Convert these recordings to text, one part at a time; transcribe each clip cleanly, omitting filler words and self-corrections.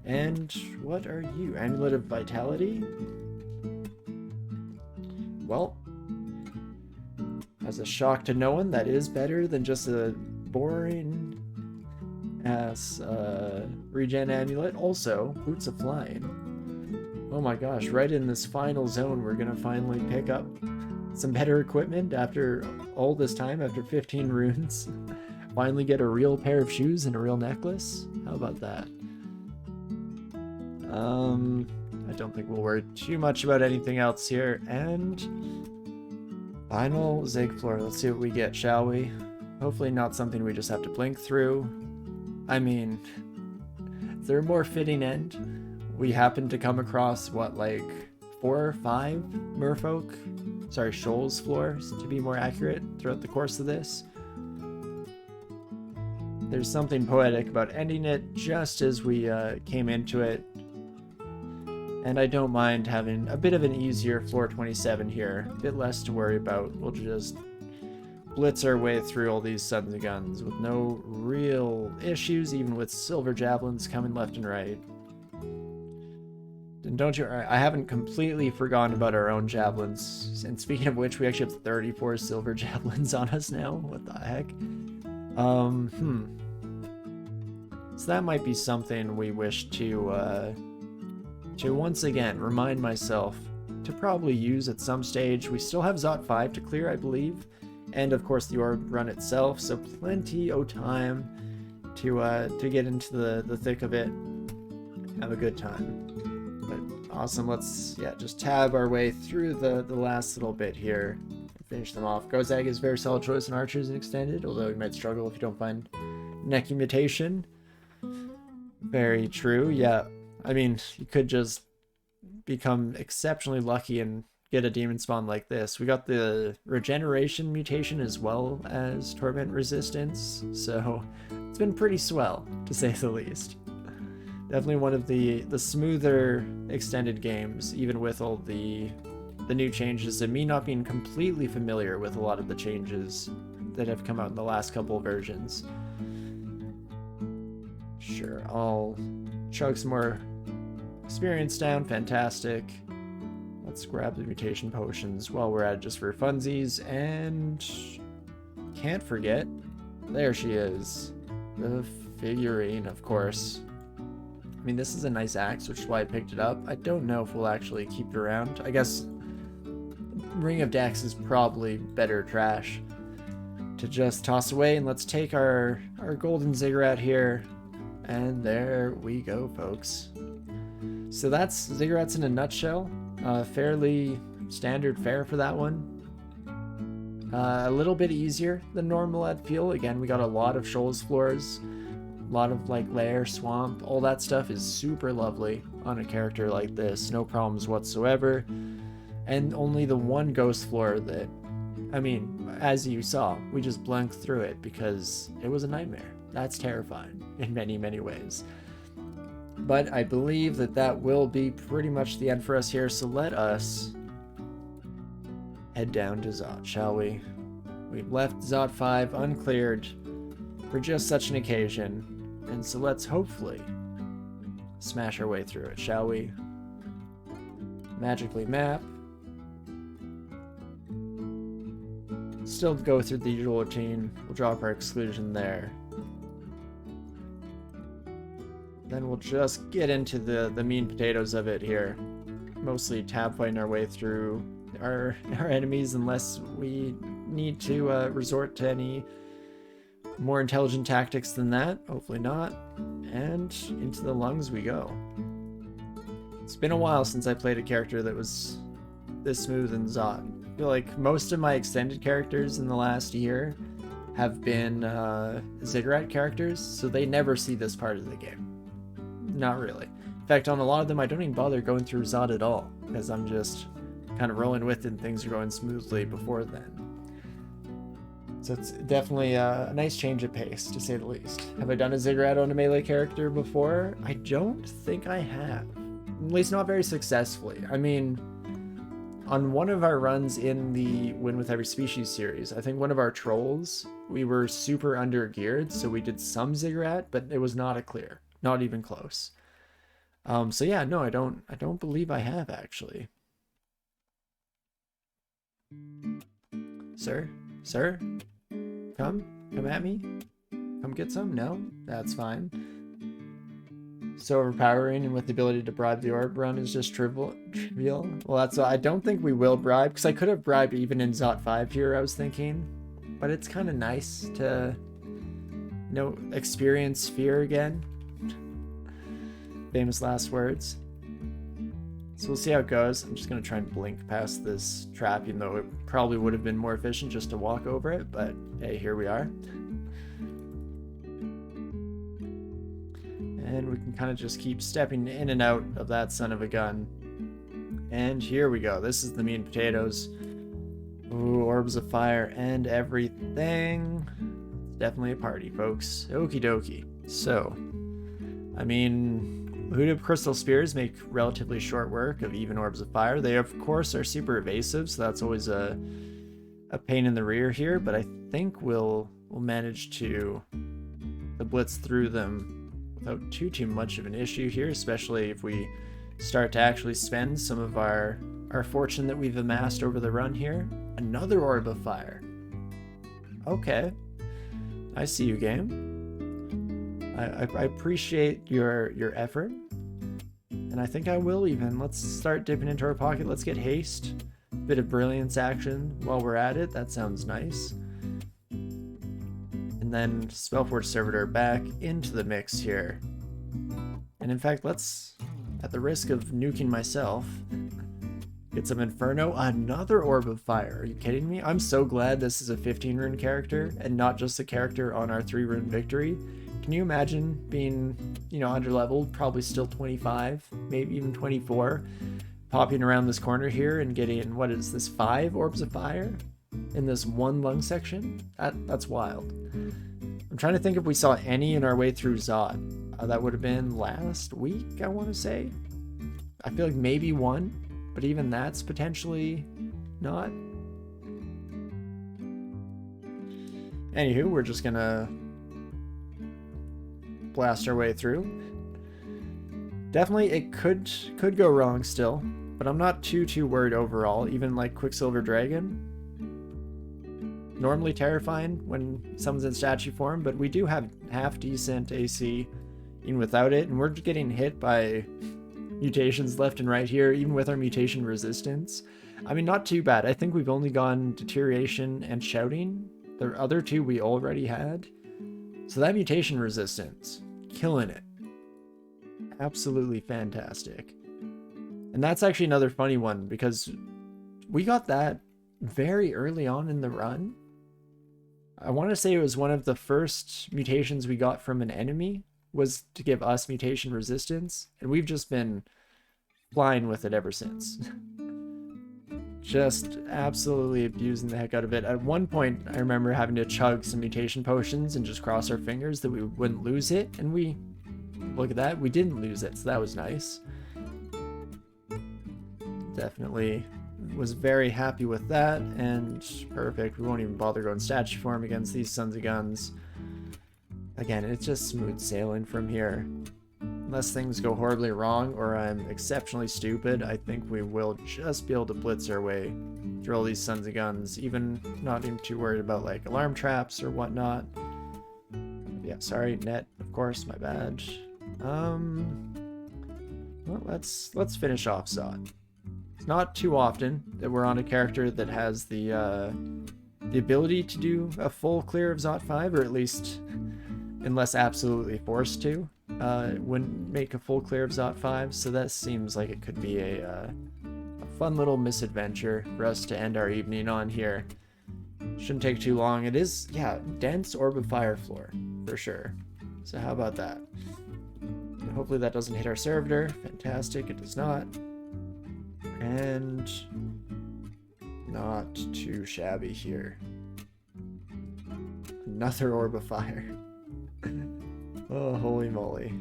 And what are you? Amulet of Vitality? Well, as a shock to no one, that is better than just a boring ass regen amulet. Also, Boots of Flying. Oh my gosh, right in this final zone, we're gonna finally pick up some better equipment after all this time, after 15 runes. Finally get a real pair of shoes and a real necklace. How about that? I don't think we'll worry too much about anything else here. And final Zig floor. Let's see what we get, shall we? Hopefully not something we just have to blink through. I mean, is there a more fitting end? We happen to come across, what, like 4 or 5 merfolk? Sorry, Shoals floors, to be more accurate, throughout the course of this. There's something poetic about ending it just as we came into it. And I don't mind having a bit of an easier floor 27 here. A bit less to worry about. We'll just blitz our way through all these Sons of Guns with no real issues, even with silver javelins coming left and right. And don't you, I haven't completely forgotten about our own javelins. And speaking of which, we actually have 34 silver javelins on us now. What the heck? So that might be something we wish to once again remind myself to probably use at some stage. We still have Zot 5 to clear, I believe, and of course the Orb run itself, so plenty of time to get into the thick of it. Have a good time. But awesome, let's just tab our way through the last little bit here and finish them off. Gozag is a very solid choice in archers and extended, although you might struggle if you don't find Necky Mutation. Very true, yeah. I mean, you could just become exceptionally lucky and get a Demonspawn like this. We got the regeneration mutation as well as torment resistance, so it's been pretty swell, to say the least. Definitely one of the smoother extended games, even with all the new changes, and me not being completely familiar with a lot of the changes that have come out in the last couple of versions. Sure, I'll chug some more experience down. Fantastic. Let's grab the mutation potions while we're at it just for funsies. And can't forget, there she is. The figurine, of course. I mean, this is a nice axe, which is why I picked it up. I don't know if we'll actually keep it around. I guess Ring of Dex is probably better trash to just toss away. And let's take our golden ziggurat here. And there we go, folks. So that's ziggurats in a nutshell. Fairly standard fare for that one. A little bit easier than normal, I'd feel. Again, we got a lot of Shoals floors, a lot of like lair, swamp, all that stuff is super lovely on a character like this. No problems whatsoever. And only the one ghost floor that, I mean, as you saw, we just blanked through it because it was a nightmare. That's terrifying in many, many ways. But I believe that will be pretty much the end for us here, so let us head down to Zot, shall we? We've left Zot 5 uncleared for just such an occasion, and so let's hopefully smash our way through it, shall we? Magically map. Still go through the usual routine. We'll drop our exclusion there. Then we'll just get into the mean potatoes of it here. Mostly tab fighting our way through our enemies unless we need to resort to any more intelligent tactics than that. Hopefully not. And into the lungs we go. It's been a while since I played a character that was this smooth in Zot. I feel like most of my extended characters in the last year have been ziggurat characters, so they never see this part of the game. Not really. In fact, on a lot of them, I don't even bother going through Zot at all, because I'm just kind of rolling with it and things are going smoothly before then. So it's definitely a nice change of pace, to say the least. Have I done a ziggurat on a melee character before? I don't think I have. At least not very successfully. I mean, on one of our runs in the Win with Every Species series, I think one of our trolls, we were super under geared, so we did some ziggurat, but it was not a clear. Not even close. So yeah, no, I don't believe I have actually. Sir? Sir? Come at me? Come get some? No? That's fine. So overpowering, and with the ability to bribe the orb run is just trivial. Well, that's I don't think we will bribe, because I could have bribed even in Zot 5 here, I was thinking. But it's kind of nice to, you know, experience fear again. Famous last words. So we'll see how it goes. I'm just going to try and blink past this trap, even though it probably would have been more efficient just to walk over it. But hey, here we are. And we can kind of just keep stepping in and out of that son of a gun. And here we go. This is the meat and potatoes. Ooh, orbs of fire and everything. It's definitely a party, folks. Okie dokie. So, I mean, Hooded Crystal Spears make relatively short work of even orbs of fire. They, of course, are super evasive, so that's always a pain in the rear here, but I think we'll manage to blitz through them without too much of an issue here, especially if we start to actually spend some of our fortune that we've amassed over the run here. Another orb of fire. Okay. I see you, game. I appreciate your effort. And I think I will even. Let's start dipping into our pocket. Let's get haste. Bit of brilliance action while we're at it. That sounds nice. And then Spellforge Servitor back into the mix here. And in fact, let's, at the risk of nuking myself, get some Inferno. Another Orb of Fire. Are you kidding me? I'm so glad this is a 15 rune character and not just a character on our 3 rune victory. Can you imagine being, you know, underleveled, probably still 25, maybe even 24, popping around this corner here and getting, what is this, 5 Orbs of Fire in this one lung section? That's wild. I'm trying to think if we saw any in our way through Zot. That would have been last week, I want to say. I feel like maybe one, but even that's potentially not. Anywho, we're just gonna blast our way through. Definitely it could go wrong still, but I'm not too worried overall. Even like Quicksilver Dragon, normally terrifying when someone's in statue form, but we do have half decent AC even without it, and we're getting hit by mutations left and right here, even with our mutation resistance. I mean, not too bad. I think we've only gone Deterioration and Shouting. The other two we already had. So that mutation resistance, killing it. Absolutely fantastic. And that's actually another funny one, because we got that very early on in the run. I want to say it was one of the first mutations we got from an enemy, was to give us mutation resistance, and we've just been flying with it ever since. Just absolutely abusing the heck out of it. At one point, I remember having to chug some mutation potions and just cross our fingers that we wouldn't lose it, and we, look at that, we didn't lose it, so that was nice. Definitely was very happy with that, and perfect. We won't even bother going statue form against these sons of guns. Again, it's just smooth sailing from here. Unless things go horribly wrong or I'm exceptionally stupid, I think we will just be able to blitz our way through all these sons of guns, even not even too worried about like alarm traps or whatnot. Yeah, sorry, net, of course, my bad. Well, let's finish off Zot. It's not too often that we're on a character that has the ability to do a full clear of Zot 5, or at least unless absolutely forced to, wouldn't make a full clear of Zot 5, so that seems like it could be a fun little misadventure for us to end our evening on here. Shouldn't take too long. It is, yeah, dense Orb of Fire floor, for sure. So how about that? And hopefully that doesn't hit our servitor. Fantastic, it does not. And not too shabby here. Another Orb of Fire. Oh, holy moly.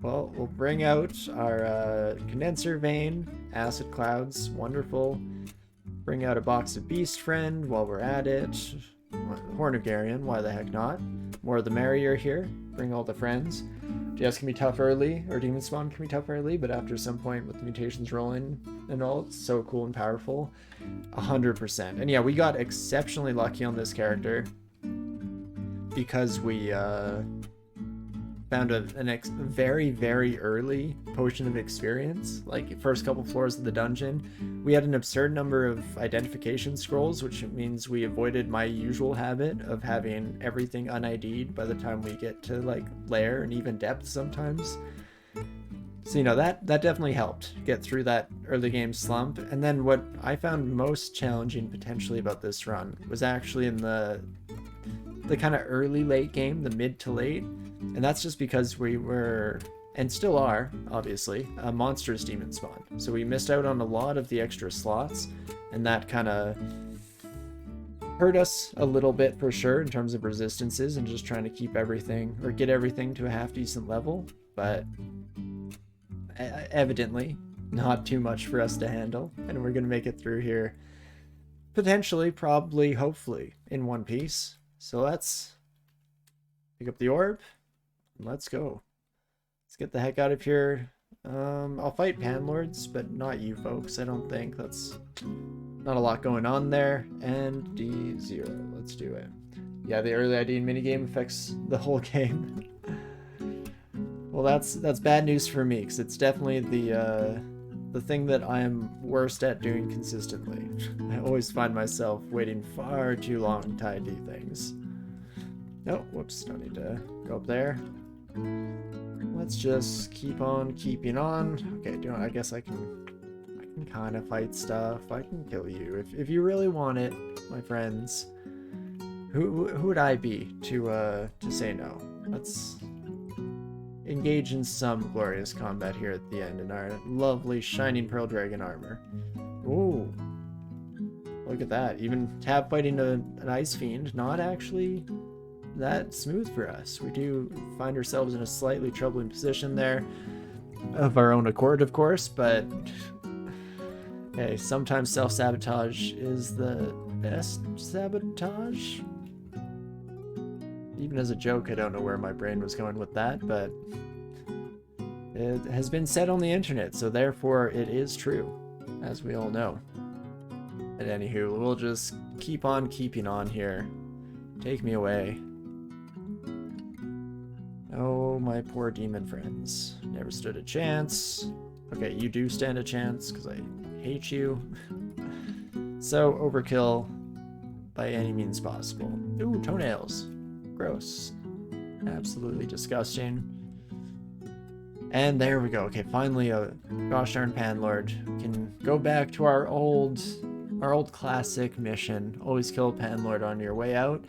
Well, we'll bring out our Condenser Vein, Acid Clouds, wonderful. Bring out a box of Beast Friend while we're at it. Horn of Garion, why the heck not? More the merrier here. Bring all the friends. DS can be tough early, or Demonspawn can be tough early, but after some point with the mutations rolling and all, it's so cool and powerful. 100%. And yeah, we got exceptionally lucky on this character because we found a very, very early potion of experience. Like, first couple floors of the dungeon, we had an absurd number of identification scrolls, which means we avoided my usual habit of having everything un-ID'd by the time we get to, like, lair and even depth sometimes. So, you know, that definitely helped get through that early game slump. And then what I found most challenging potentially about this run was actually in the kind of early late game, the mid to late. And that's just because we were, and still are, obviously, a monstrous Demonspawn. So we missed out on a lot of the extra slots, and that kind of hurt us a little bit for sure in terms of resistances and just trying to keep everything, or get everything to a half decent level. But evidently, not too much for us to handle, and we're going to make it through here potentially, probably, hopefully, in one piece. So let's pick up the orb. Let's go. Let's get the heck out of here. I'll fight Panlords, but not you folks. I don't think. That's not a lot going on there. And D0. Let's do it. Yeah, the early ID minigame affects the whole game. Well, that's bad news for me, because it's definitely the thing that I am worst at doing consistently. I always find myself waiting far too long to ID things. Oh, whoops, don't need to go up there. Let's just keep on keeping on. Okay, I guess I can kind of fight stuff. I can kill you if you really want it, my friends. Who would I be to say no? Let's engage in some glorious combat here at the end in our lovely shining pearl dragon armor. Ooh, look at that! Even tab fighting an ice fiend, not actually that smooth for us. We do find ourselves in a slightly troubling position there, of our own accord, of course, but hey, sometimes self-sabotage is the best sabotage. Even as a joke, I don't know where my brain was going with that, but it has been said on the internet, so therefore it is true, as we all know. And anywho, we'll just keep on keeping on here. Take me away. Oh, my poor demon friends. Never stood a chance. Okay, you do stand a chance, because I hate you. So, overkill by any means possible. Ooh, toenails. Gross. Absolutely disgusting. And there we go. Okay, finally a gosh darn Panlord. We can go back to our old classic mission. Always kill a Panlord on your way out.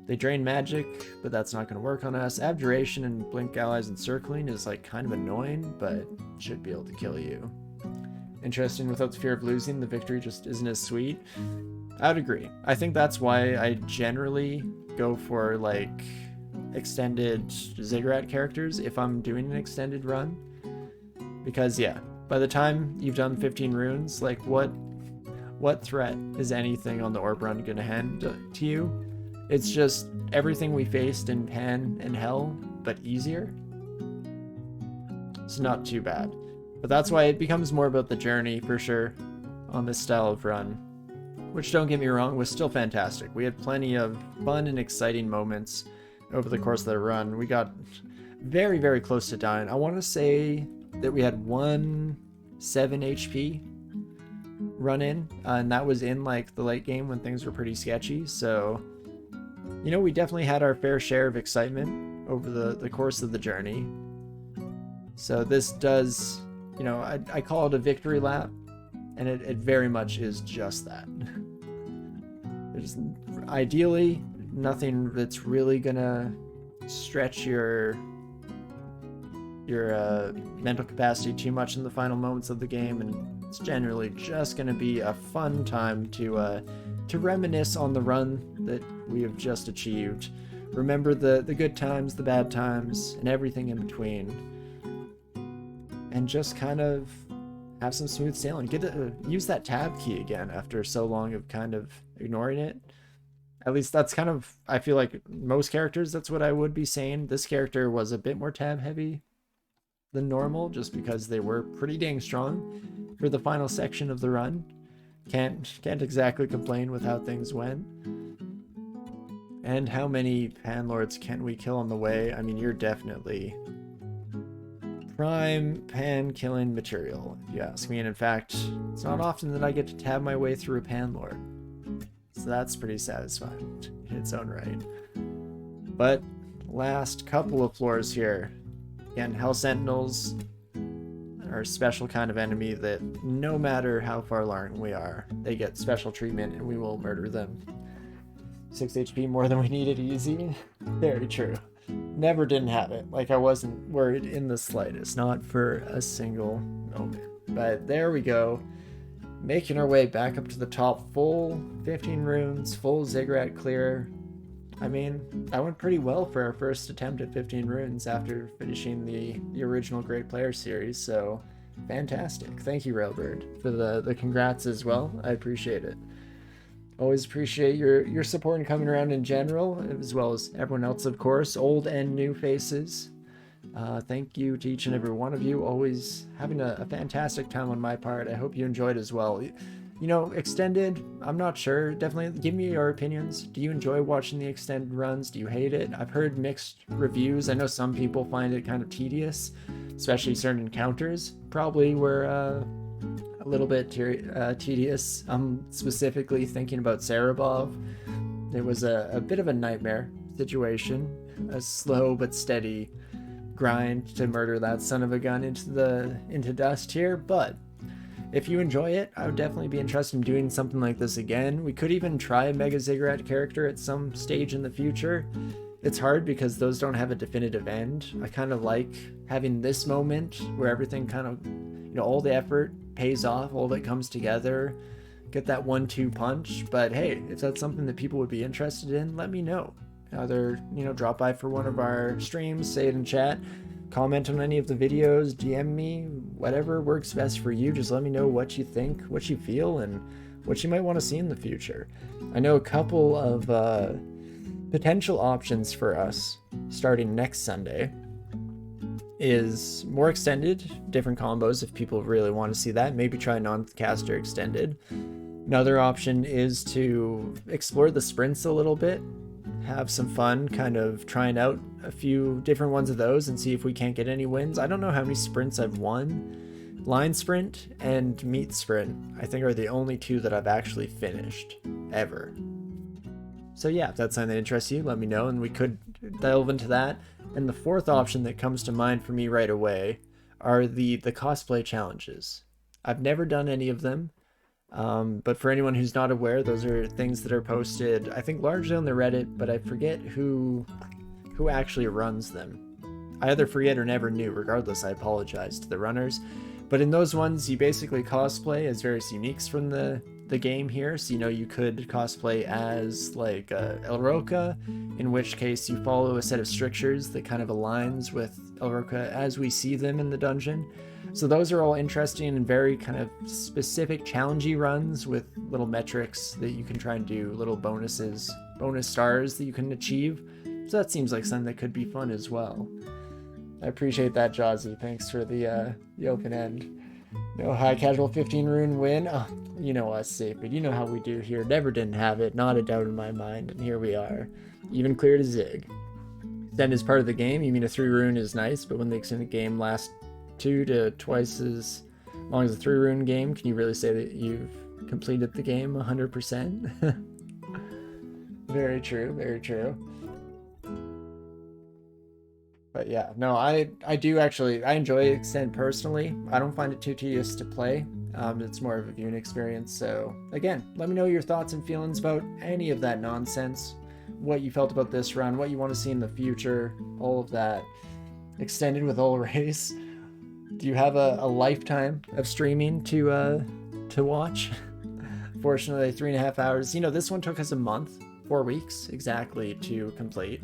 They drain magic, but that's not going to work on us. Abjuration and blink allies encircling is like kind of annoying, but should be able to kill you. Interesting, without the fear of losing, the victory just isn't as sweet. I would agree. I think that's why I generally go for like extended ziggurat characters if I'm doing an extended run. Because yeah, by the time you've done 15 runes, like what threat is anything on the orb run going to hand to you? It's just everything we faced in Pan and Hell, but easier. It's not too bad. But that's why it becomes more about the journey, for sure, on this style of run. Which, don't get me wrong, was still fantastic. We had plenty of fun and exciting moments over the course of the run. We got very, very close to dying. I want to say that we had 7 HP run in, and that was in like the late game when things were pretty sketchy. So, you know, we definitely had our fair share of excitement over the course of the journey. So this does, you know, I call it a victory lap, and it very much is just that. There's ideally nothing that's really gonna stretch your mental capacity too much in the final moments of the game, and it's generally just gonna be a fun time to reminisce on the run that we have just achieved. Remember the good times, the bad times, and everything in between. And just kind of have some smooth sailing. Use that tab key again after so long of kind of ignoring it. At least that's kind of, I feel like most characters, that's what I would be saying. This character was a bit more tab heavy than normal, just because they were pretty dang strong for the final section of the run. Can't exactly complain with how things went. And how many Panlords can we kill on the way? I mean, you're definitely prime pan killing material, if you ask me. And in fact, it's not often that I get to tab my way through a Panlord, so that's pretty satisfying in its own right. But last couple of floors here, again, Hell Sentinels are a special kind of enemy that no matter how far along we are, they get special treatment and we will murder them. 6 HP more than we needed, easy. Very true. Never didn't have it. Like, I wasn't worried in the slightest, not for a single moment. But there we go. Making our way back up to the top, full 15 runes, full ziggurat clear. I mean, that went pretty well for our first attempt at 15 runes after finishing the original Great Player series, so fantastic. Thank you, Railbird, for the congrats as well. I appreciate it. Always appreciate your support and coming around in general, as well as everyone else, of course, old and new faces. Thank you to each and every one of you. Always having a fantastic time on my part. I hope you enjoyed as well. You know, extended, I'm not sure. Definitely give me your opinions. Do you enjoy watching the extended runs? Do you hate it? I've heard mixed reviews. I know some people find it kind of tedious, especially certain encounters probably were a little bit tedious. I'm specifically thinking about Sarabov. It was a bit of a nightmare situation, a slow but steady grind to murder that son of a gun into dust here, but if you enjoy it, I would definitely be interested in doing something like this again. We could even try a Mega Ziggurat character at some stage in the future. It's hard because those don't have a definitive end. I kind of like having this moment where everything kind of, you know, all the effort pays off, all of it comes together, get that 1-2 punch. But hey, if that's something that people would be interested in, let me know. Either, you know, drop by for one of our streams, say it in chat, comment on any of the videos, DM me, whatever works best for you. Just let me know what you think, what you feel, and what you might want to see in the future. I know a couple of potential options for us starting next Sunday is more extended, different combos if people really want to see that. Maybe try non-caster extended. Another option is to explore the sprints a little bit, have some fun kind of trying out a few different ones of those and see if we can't get any wins. I don't know how many sprints I've won. Line sprint and meat sprint, I think, are the only two that I've actually finished ever. So yeah, if that's something that interests you, let me know and we could delve into that. And the fourth option that comes to mind for me right away are the cosplay challenges. I've never done any of them. But for anyone who's not aware, those are things that are posted, I think, largely on the Reddit, but I forget who actually runs them. I either forget or never knew. Regardless, I apologize to the runners. But in those ones, you basically cosplay as various uniques from the game here. So, you know, you could cosplay as, like, Elroka, in which case you follow a set of strictures that kind of aligns with Elroka as we see them in the dungeon. So those are all interesting and very kind of specific challengey runs with little metrics that you can try and do, little bonus stars that you can achieve. So that seems like something that could be fun as well. I appreciate that, Jazzy. Thanks for the open end. No high casual 15 rune win. Oh, you know us, Sacred. You know how we do here. Never didn't have it. Not a doubt in my mind. And here we are. Even cleared a Zig. Extend is part of the game. You mean a 3 rune is nice, but when the extended game lasts 2 to twice as long as a 3 rune game, can you really say that you've completed the game 100%? Very true, very true. But yeah, no, I do actually, I enjoy Extend personally. I don't find it too tedious to play. It's more of a viewing experience. So again, let me know your thoughts and feelings about any of that nonsense, what you felt about this run, what you want to see in the future, all of that. Extended with all race. Do you have a lifetime of streaming to watch? Fortunately, 3.5 hours. You know, this one took us a month, 4 weeks exactly to complete.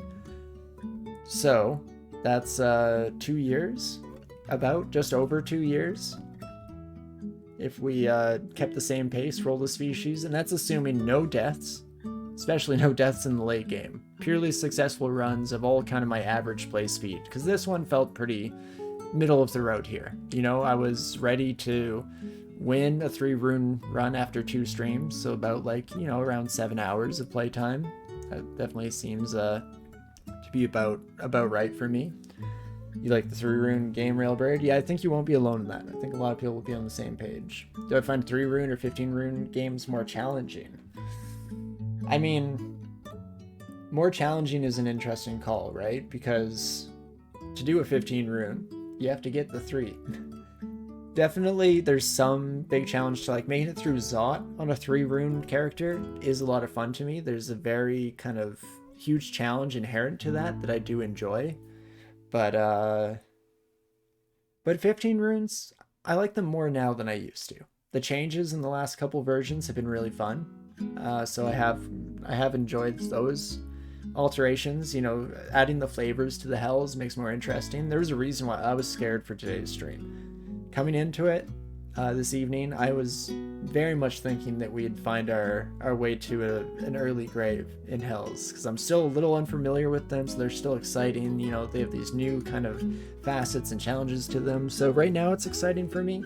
So that's 2 years, about just over 2 years. If we kept the same pace, roll the species, and that's assuming no deaths. especially no deaths in the late game. Purely successful runs of all kind of my average play speed, because this one felt pretty middle of the road here. You know, I was ready to win a 3 rune run after 2 streams, so about like, you know, around 7 hours of playtime. That definitely seems to be about right for me. You like the 3 rune game, Railbird? Yeah, I think you won't be alone in that. I think a lot of people will be on the same page. Do I find 3 rune or 15 rune games more challenging? I mean, more challenging is an interesting call, right? Because to do a 15 rune, you have to get the 3. Definitely, there's some big challenge to like making it through Zot on a 3 rune character is a lot of fun to me. There's a very kind of huge challenge inherent to that I do enjoy. But 15 runes, I like them more now than I used to. The changes in the last couple versions have been really fun. So I have enjoyed those alterations. You know, adding the flavors to the hells makes more interesting. There was a reason why I was scared for today's stream. Coming into it this evening, I was very much thinking that we'd find our way to an early grave in hells, because I'm still a little unfamiliar with them, so they're still exciting. You know, they have these new kind of facets and challenges to them. So right now it's exciting for me.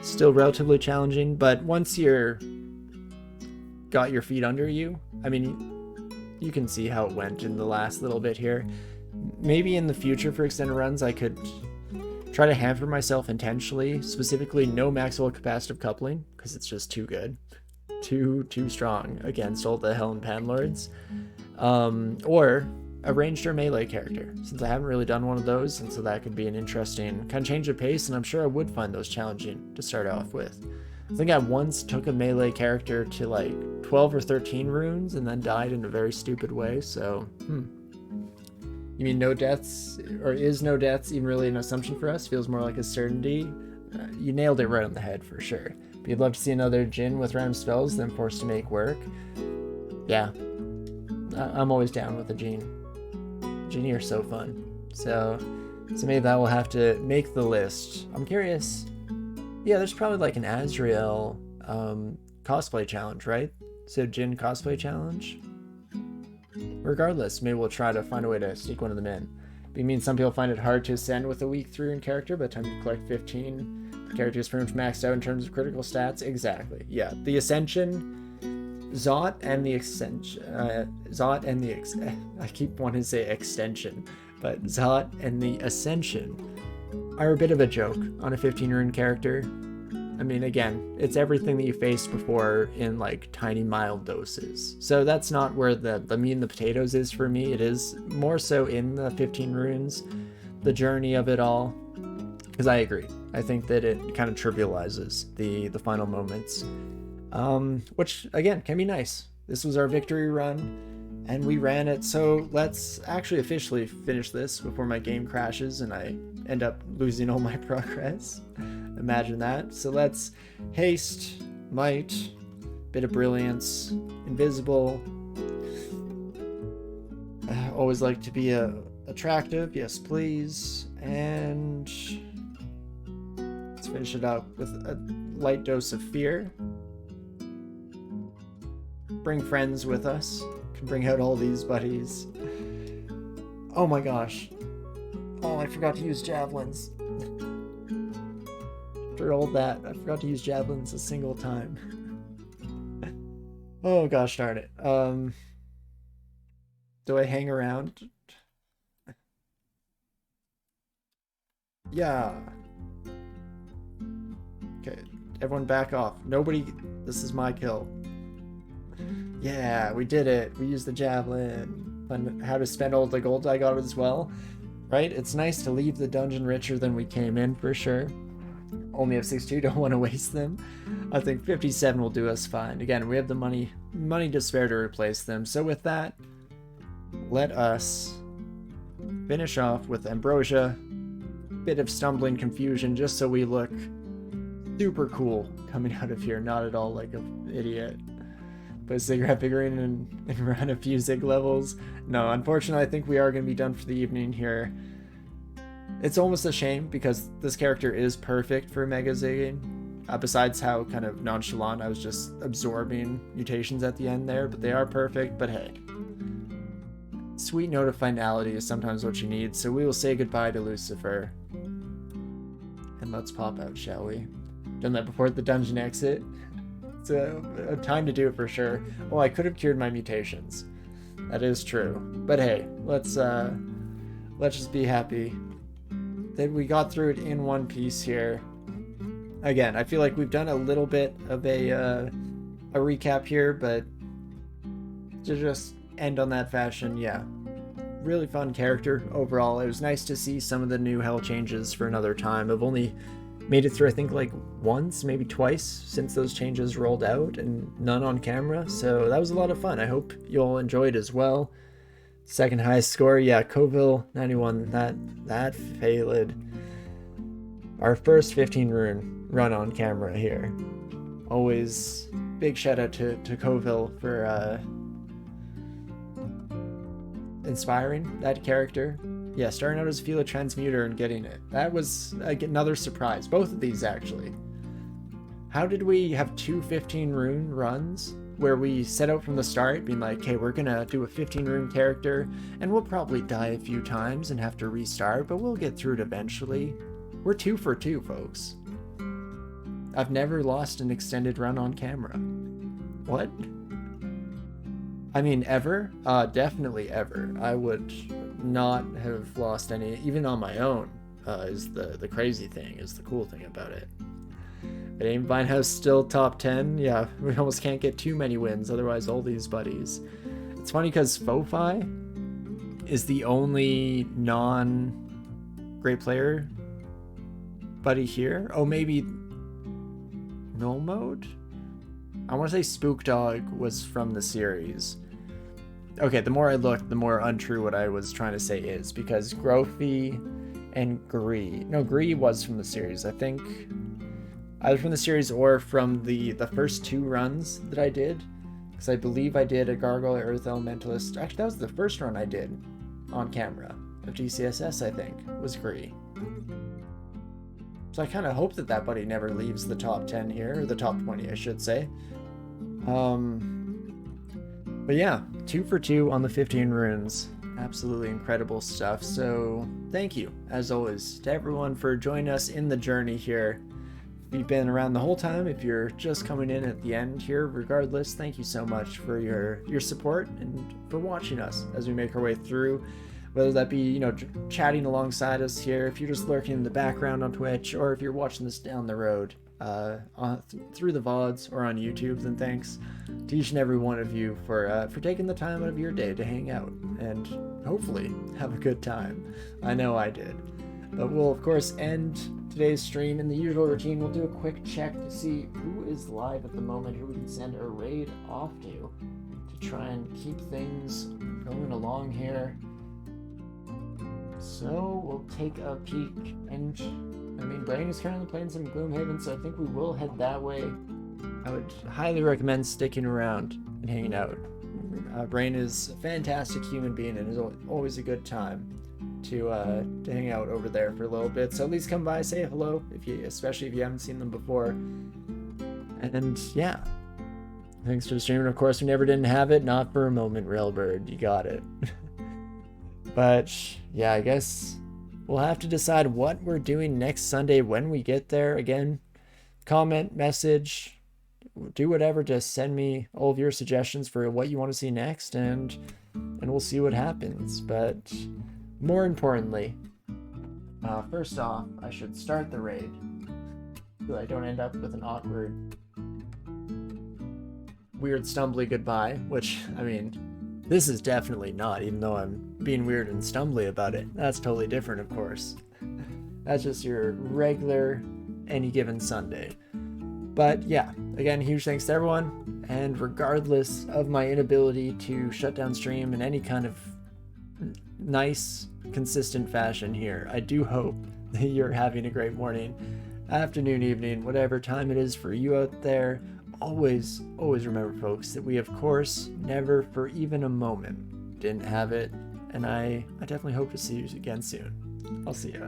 Still relatively challenging, but once you're got your feet under you, I mean, you can see how it went in the last little bit here. Maybe in the future for extended runs, I could try to hamper myself intentionally, specifically no maximal capacitive coupling, because it's just too good. Too strong against all the Hell and Pan Lords. Or a ranged or melee character, since I haven't really done one of those, and so that could be an interesting kind of change of pace, and I'm sure I would find those challenging to start off with. I think I once took a melee character to like 12 or 13 runes and then died in a very stupid way, so You mean no deaths, or is no deaths even really an assumption for us? Feels more like a certainty. You nailed it right on the head for sure. But you'd love to see another Jhin with random spells, then forced to make work. Yeah, I'm always down with a Jhin. Jhin are so fun. So maybe that will have to make the list. I'm curious. Yeah, there's probably like an Azrael cosplay challenge, right? So Jhin cosplay challenge. Regardless, maybe we'll try to find a way to sneak one of them in. But you mean some people find it hard to ascend with a weak 3 in character, by the time you collect 15, the character is pretty much maxed out in terms of critical stats? Exactly. Yeah, the Ascension, Zot and the Ascension, I keep wanting to say extension, but Zot and the Ascension are a bit of a joke on a 15 rune character. I mean, again, it's everything that you faced before in like tiny mild doses. So that's not where the meat and the potatoes is for me. It is more so in the 15 runes, the journey of it all. Because I agree. I think that it kind of trivializes the final moments. Which, again, can be nice. This was our victory run, and we ran it. So let's actually officially finish this before my game crashes and I end up losing all my progress. Imagine that. So let's haste, might, bit of brilliance, invisible. Always like to be attractive, yes please. And let's finish it up with a light dose of fear. Bring friends with us. Can bring out all these buddies. Oh my gosh. Oh, I forgot to use javelins. After all that, I forgot to use javelins a single time. Oh gosh darn it. Do I hang around? Yeah. Okay, everyone back off. Nobody, this is my kill. Yeah, we did it. We used the javelin. And how to spend all the gold I got as well. Right? It's nice to leave the dungeon richer than we came in for sure. Only have 62, don't want to waste them. I think 57 will do us fine. Again, we have the money to spare to replace them. So with that, let us finish off with Ambrosia. Bit of stumbling confusion just so we look super cool coming out of here. Not at all like an idiot. Put a cigarette figurine and run a few zig levels. No, unfortunately, I think we are going to be done for the evening here. It's almost a shame because this character is perfect for mega zigging. besides how kind of nonchalant I was just absorbing mutations at the end there, but they are perfect. But hey, sweet note of finality is sometimes what you need, so we will say goodbye to Lucifer. And let's pop out, shall we? Done that before the dungeon exit. It's a time to do it for sure. Oh, I could have cured my mutations. That is true. But hey, let's just be happy that we got through it in one piece here. Again, I feel like we've done a little bit of a recap here, but to just end on that fashion, yeah. Really fun character overall. It was nice to see some of the new hell changes for another time. I've only made it through, I think, like once, maybe twice since those changes rolled out, and none on camera, so that was a lot of fun. I hope you all enjoyed as well. Second highest score, yeah, Coville 91, that failed. Our first 15 rune run on camera here. Always big shout out to Coville for inspiring that character. Yeah, starting out as a Phila Transmuter and getting it. That was another surprise. Both of these, actually. How did we have two 15 rune runs where we set out from the start being like, okay, we're gonna do a 15 rune character and we'll probably die a few times and have to restart, but we'll get through it eventually. We're 2 for 2, folks. I've never lost an extended run on camera. What? I mean, ever? Definitely ever. I would not have lost any, even on my own, is the crazy thing, is the cool thing about it. But Aim Vinehouse still top 10. Yeah, we almost can't get too many wins, otherwise all these buddies. It's funny because Fofi is the only non-great player buddy here. Oh, maybe Null Mode? I want to say Spook Dog was from the series. Okay, the more I looked, the more untrue what I was trying to say is, because Grothy and Gree. No, Gree was from the series, I think. Either from the series or from the first 2 runs that I did. Because I believe I did a Gargoyle Earth Elementalist. Actually, that was the first run I did on camera of DCSS, I think, was Gree. So I kind of hope that that buddy never leaves the top 10 here, or the top 20, I should say. But yeah, 2 for 2 on the 15 runes. Absolutely incredible stuff. So thank you, as always, to everyone for joining us in the journey here. If you've been around the whole time, if you're just coming in at the end here, regardless, thank you so much for your support and for watching us as we make our way through. Whether that be, you know, chatting alongside us here, if you're just lurking in the background on Twitch, or if you're watching this down the road through the VODs or on YouTube, then thanks to each and every one of you for taking the time out of your day to hang out and hopefully have a good time. I know I did. But we'll, of course, end today's stream in the usual routine. We'll do a quick check to see who is live at the moment, who we can send a raid off to try and keep things going along here. So we'll take a peek, and I mean, Brain is currently playing some Gloomhaven, so I think we will head that way. I would highly recommend sticking around and hanging out. Brain is a fantastic human being, and it's always a good time to hang out over there for a little bit. So at least come by, say hello, especially if you haven't seen them before. And yeah, thanks for the stream. And of course, we never didn't have it, not for a moment, Railbird. You got it. But yeah, I guess we'll have to decide what we're doing next Sunday when we get there. Again, comment, message, do whatever to send me all of your suggestions for what you want to see next, and we'll see what happens. But more importantly, first off, I should start the raid so I don't end up with an awkward, weird, stumbly goodbye, which, I mean, this is definitely not, even though I'm being weird and stumbly about it. That's totally different, of course. That's just your regular, any given Sunday. But yeah, again, huge thanks to everyone, and regardless of my inability to shut down stream in any kind of nice, consistent fashion here, I do hope that you're having a great morning, afternoon, evening, whatever time it is for you out there. Always remember, folks, that we, of course, never for even a moment didn't have it, and I definitely hope to see you again soon. I'll see ya.